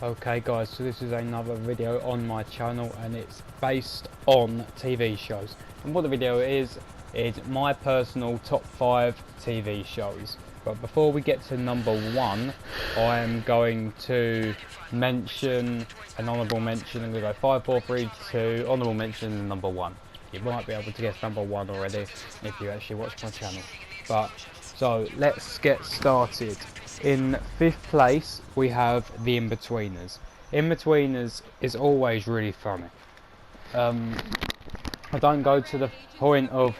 Okay guys, so this is another video on my channel and it's based on TV shows. And what the video is my personal top 5 TV shows. But before we get to number 1, I am going to mention an honourable mention. I'm going to go 5, 4, 3, 2, honourable mention and number 1. You might be able to guess number 1 already if you actually watch my channel. But so let's get started. In 5th place we have The Inbetweeners. Inbetweeners is always really funny. I don't go to the point of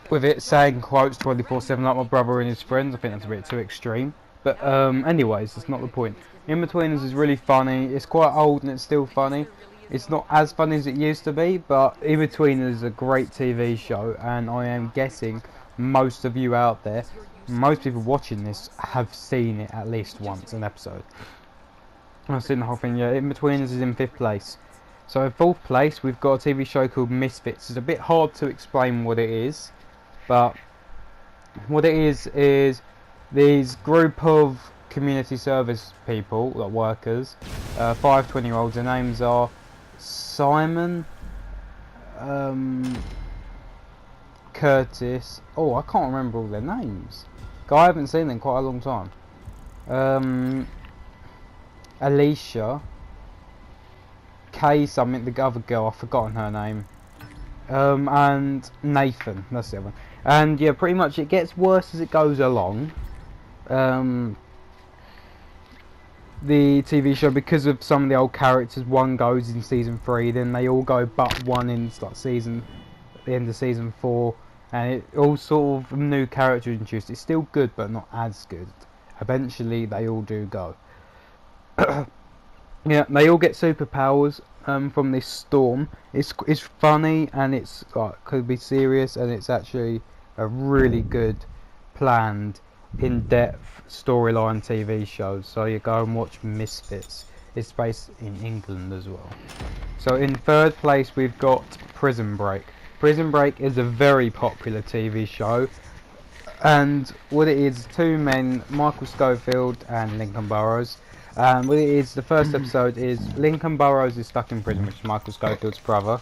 with it saying quotes 24/7 like my brother and his friends. I think that's a bit too extreme. But anyways, that's not the point. Inbetweeners is really funny. It's quite old and it's still funny. It's not as funny as it used to be, but Inbetweeners is a great TV show, and I am guessing most of you out there, most people watching this, have seen it at least once, an episode. I've seen the whole thing. Yeah, Inbetweeners is in 5th place. So in 4th place we've got a TV show called Misfits. It's a bit hard to explain what it is, but what it is these group of community service people, like workers, 5 20-year-olds. Their names are Simon, Curtis. Oh, I can't remember all their names. I haven't seen them in quite a long time. Alicia, Kay something, the other girl, I've forgotten her name. And Nathan, that's the other one. And yeah, pretty much it gets worse as it goes along. The TV show, because of some of the old characters, one goes in season 3, then they all go but one in like the end of season 4, and it all sort of new characters introduced. It's still good but not as good. Eventually they all do go. Yeah, they all get superpowers from this storm. It's funny, and it's like could be serious, and it's actually a really good planned in-depth storyline TV show. So you go and watch Misfits. It's based in England as well. So in 3rd place we've got Prison Break. Prison Break is a very popular TV show, and what it is, 2 men, Michael Scofield and Lincoln Burrows. What it is, the first episode is Lincoln Burrows is stuck in prison, which is Michael Scofield's brother.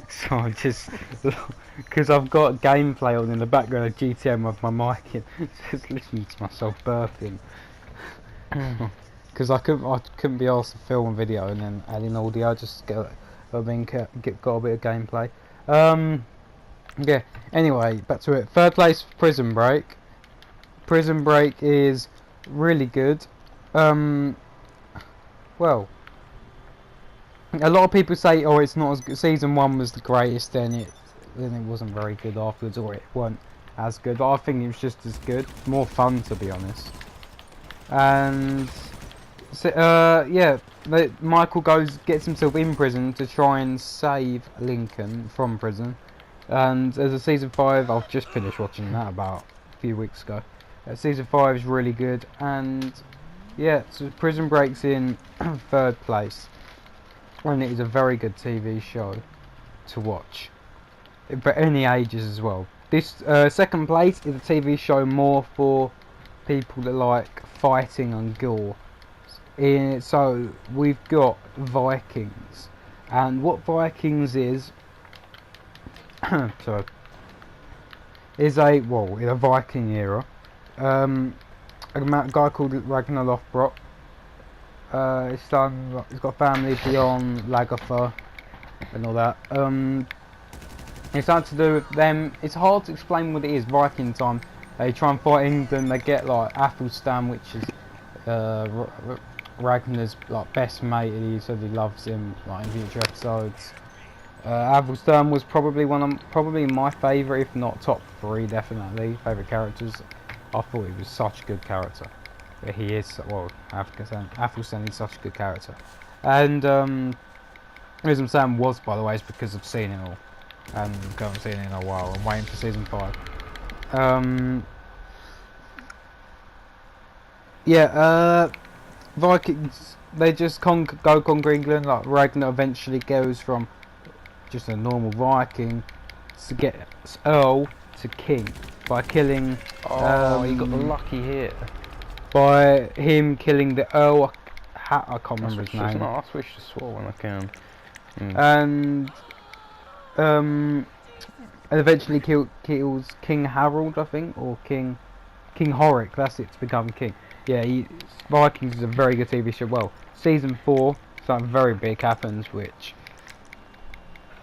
So I just, because I've got gameplay on in the background of GTM with my mic in, just listening to myself burping. Because I couldn't be asked to film a video and then add in audio, just got a bit of gameplay. Yeah. Anyway, back to it. 3rd place, Prison Break. Prison Break is really good. Well, a lot of people say, oh, it's not as good. Season 1 was the greatest, then it wasn't very good afterwards, or it weren't as good, but I think it was just as good, more fun to be honest. And so, yeah, Michael gets himself in prison to try and save Lincoln from prison, and there's a season 5. I've just finished watching that about a few weeks ago. Season 5 is really good, and yeah, so Prison Break's in 3rd place. And it is a very good TV show to watch for any ages as well. This 2nd place is a TV show more for people that like fighting and gore. So we've got Vikings, and what Vikings is sorry, is a Viking era. A guy called Ragnar Lothbrok. He's got family beyond Lagertha and all that. It's something to do with them. It's hard to explain what it is. Viking time. They try and fight England. They get like Athelstan, which is Ragnar's like best mate. He said he loves him like in future episodes. Athelstan was probably my favourite, if not top 3, definitely favourite characters. I thought he was such a good character. He is, well, Athelstan is such a good character. And the reason I'm saying was, by the way, is because I've seen it all. And I haven't seen it in a while. I'm waiting for season 5. Yeah, Vikings, they just go conquer England. Like Ragnar eventually goes from just a normal Viking to get Earl to king by killing. Oh, he got the lucky hit. by him killing the Earl. I can't remember his name. No, I switch to SWAT when I can. And and eventually kills King Harold, I think, or King Horik. That's it, to become king. Yeah, Vikings is a very good TV show. Well, season 4, something very big happens, which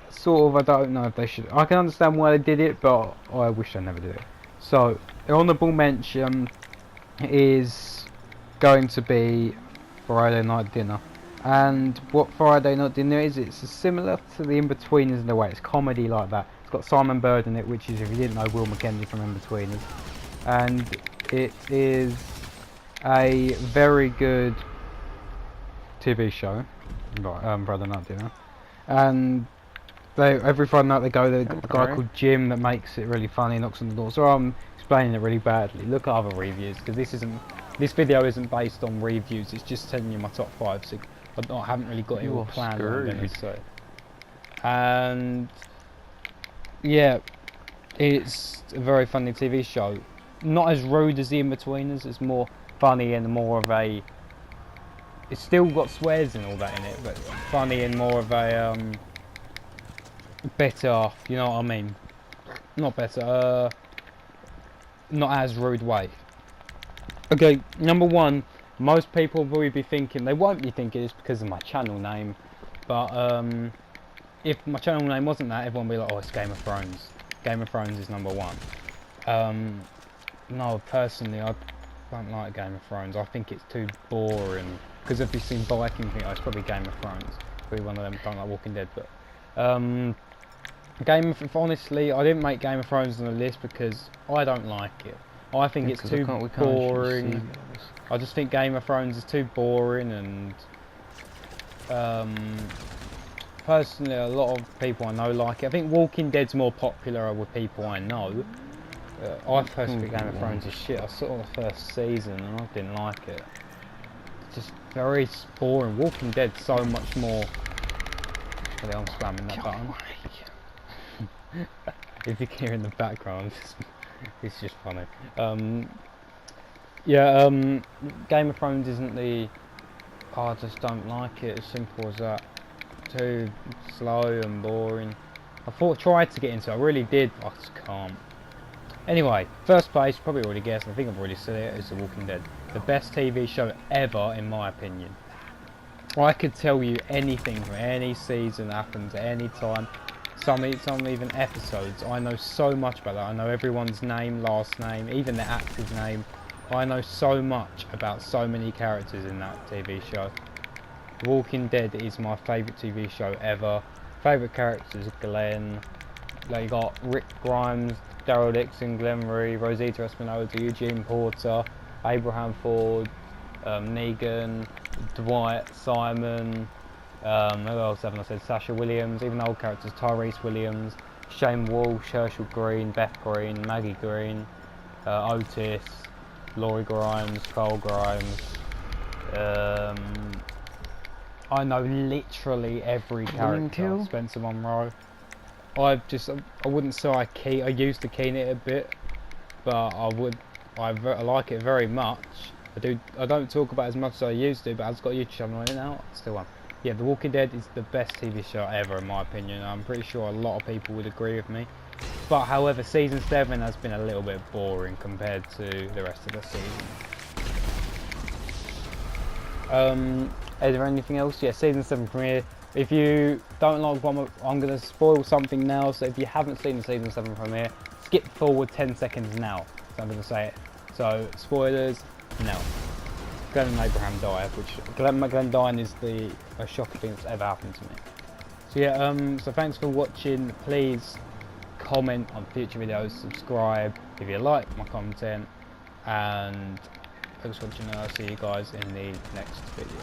sort of, I don't know if they should. I can understand why they did it, but I wish they never did it. So, the honourable mention is going to be Friday Night Dinner. And what Friday Night Dinner is, it's similar to the In-Betweeners in a way. It's comedy like that. It's got Simon Bird in it, which is, if you didn't know, Will McKenzie from In-Betweeners. And it is a very good TV show, Friday Night Dinner. And every Friday night they go, there's a guy called Jim that makes it really funny, knocks on the door. So I'm explaining it really badly. Look at other reviews, because this video isn't based on reviews, it's just telling you my top 5, so I haven't really got it all planned, what I'm gonna say. And yeah, it's a very funny TV show. Not as rude as the In-Betweeners, it's more funny and more of a... It's still got swears and all that in it, but funny and more of a better, you know what I mean? Not better, not as rude way. Okay, number 1, most people will be thinking, they won't be thinking it's because of my channel name, but if my channel name wasn't that, everyone would be like, oh, it's Game of Thrones. Game of Thrones is number 1. No, personally, I don't like Game of Thrones. I think it's too boring. Because if you've seen Vikings, it's probably Game of Thrones. Probably one of them, don't like Walking Dead, but... honestly, I didn't make Game of Thrones on the list because I don't like it. I think it's too boring. I just think Game of Thrones is too boring, and personally, a lot of people I know like it. I think Walking Dead's more popular with people I know. I personally think Game of Thrones is shit. I saw the first season and I didn't like it. It's just very boring. Walking Dead's so much more... I'm spamming that button. If you can hear in the background, it's just funny. Game of Thrones isn't the... I just don't like it, as simple as that. Too slow and boring. I tried to get into it, I really did, I just can't. Anyway, first place, probably already guessed, I think I've already said it, is The Walking Dead. The best TV show ever, in my opinion. I could tell you anything from any season that happens at any time. Some even episodes. I know so much about that. I know everyone's name, last name, even the actor's name. I know so much about so many characters in that TV show. The Walking Dead is my favourite TV show ever. Favourite characters, Glenn. They got Rick Grimes, Daryl Dixon, Glenn Rhee, Rosita Espinosa, Eugene Porter, Abraham Ford, Negan, Dwight, Simon, who else haven't I said? Sasha Williams, even old characters, Tyrese Williams, Shane Walsh, Herschel Green, Beth Green, Maggie Green, Otis, Laurie Grimes, Cole Grimes. I know literally every character. Spencer Monroe. I wouldn't say I used to keen it a bit, but I like it very much. I don't talk about it as much as I used to, but I've got a YouTube channel on it now. Still am. Yeah, The Walking Dead is the best TV show ever, in my opinion. I'm pretty sure a lot of people would agree with me. But however, season 7 has been a little bit boring compared to the rest of the season. Is there anything else? Yeah, season 7 premiere. If you don't like one, I'm going to spoil something now. So if you haven't seen the season 7 premiere, skip forward 10 seconds now. So I'm going to say it. So spoilers now. Glenn and Abraham die, which Glenn dying is the most shocking thing that's ever happened to me. So yeah, so thanks for watching. Please comment on future videos, subscribe if you like my content, and thanks for watching, and I'll see you guys in the next video.